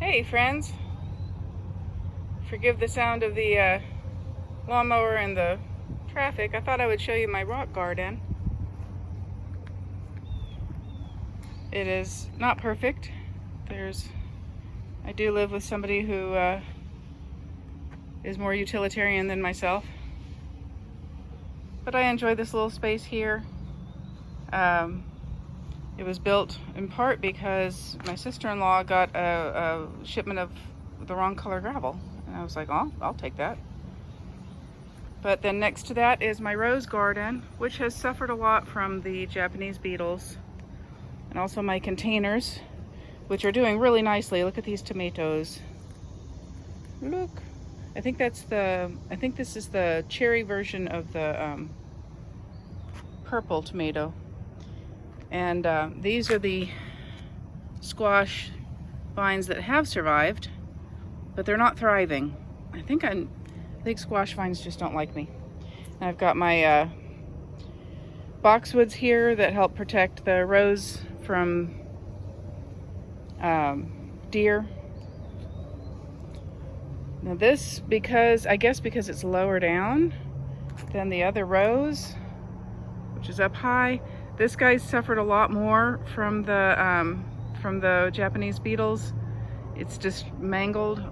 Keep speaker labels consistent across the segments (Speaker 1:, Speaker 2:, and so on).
Speaker 1: Hey friends, forgive the sound of the lawnmower and the traffic. I thought I would show you my rock garden. It is not perfect. I do live with somebody who is more utilitarian than myself, but I enjoy this little space here. It was built in part because my sister-in-law got a shipment of the wrong color gravel, and I was like, oh, I'll take that. But then next to that is my rose garden, which has suffered a lot from the Japanese beetles, and also my containers, which are doing really nicely. Look at these tomatoes. Look, I think this is the cherry version of the purple tomato. And these are the squash vines that have survived, but they're not thriving. I think squash vines just don't like me. And I've got my boxwoods here that help protect the rose from deer. Now this, I guess because it's lower down than the other rose, which is up high, this guy's suffered a lot more from the Japanese beetles. It's just mangled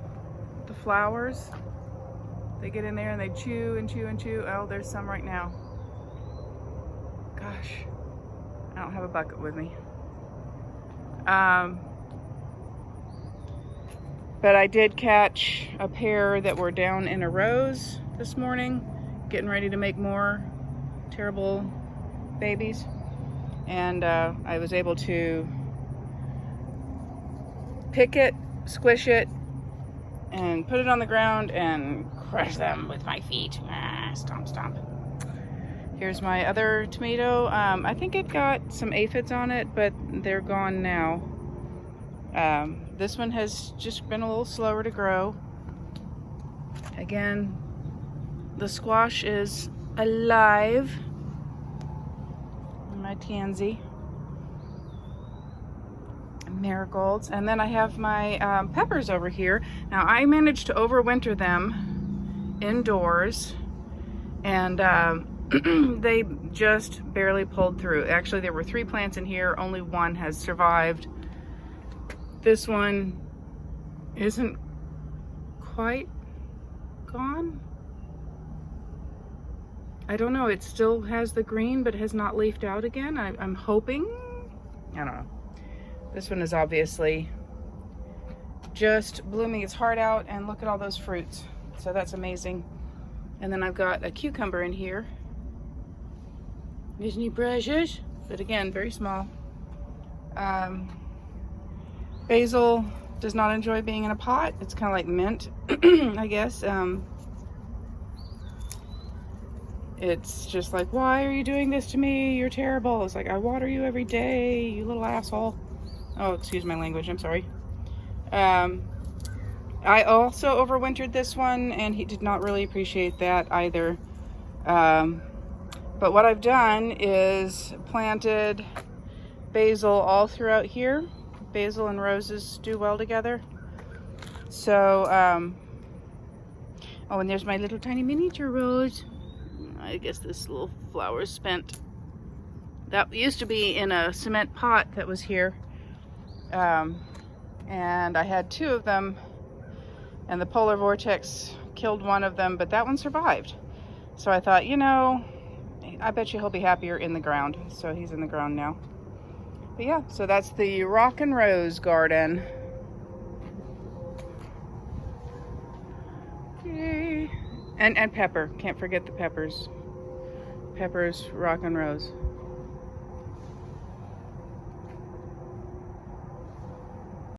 Speaker 1: the flowers. They get in there and they chew and chew and chew. Oh, there's some right now. Gosh, I don't have a bucket with me. But I did catch a pair that were down in a rose this morning, getting ready to make more terrible babies. And I was able to pick it, squish it, and put it on the ground and crush them with my feet. Stomp, stomp. Here's my other tomato. I think it got some aphids on it, but they're gone now. This one has just been a little slower to grow. Again, the squash is alive. My tansy, marigolds, and then I have my peppers over here. Now I managed to overwinter them indoors, and they just barely pulled through. Actually, there were 3 plants in here, only one has survived. This one isn't quite gone. I don't know, it still has the green, but it has not leafed out again. I'm hoping. I don't know. This one is obviously just blooming its heart out, and look at all those fruits. So that's amazing. And then I've got a cucumber in here. Isn't he precious? But again, very small. Basil does not enjoy being in a pot. It's kind of like mint, I guess. It's just like, why are you doing this to me? You're terrible. It's like, I water you every day, you little asshole. Oh, excuse my language, I'm sorry. I also overwintered this one, and he did not really appreciate that either. But what I've done is planted basil all throughout here. Basil and roses do well together. So, oh, and there's my little tiny miniature rose. I guess this little flower is spent. That used to be in a cement pot that was here. And I had 2 of them, and the polar vortex killed one of them, but that one survived. So I thought, you know, I bet you he'll be happier in the ground. So he's in the ground now. But yeah, so that's the rock and rose garden. Yay. And pepper. Can't forget the peppers. Peppers, rock and rose.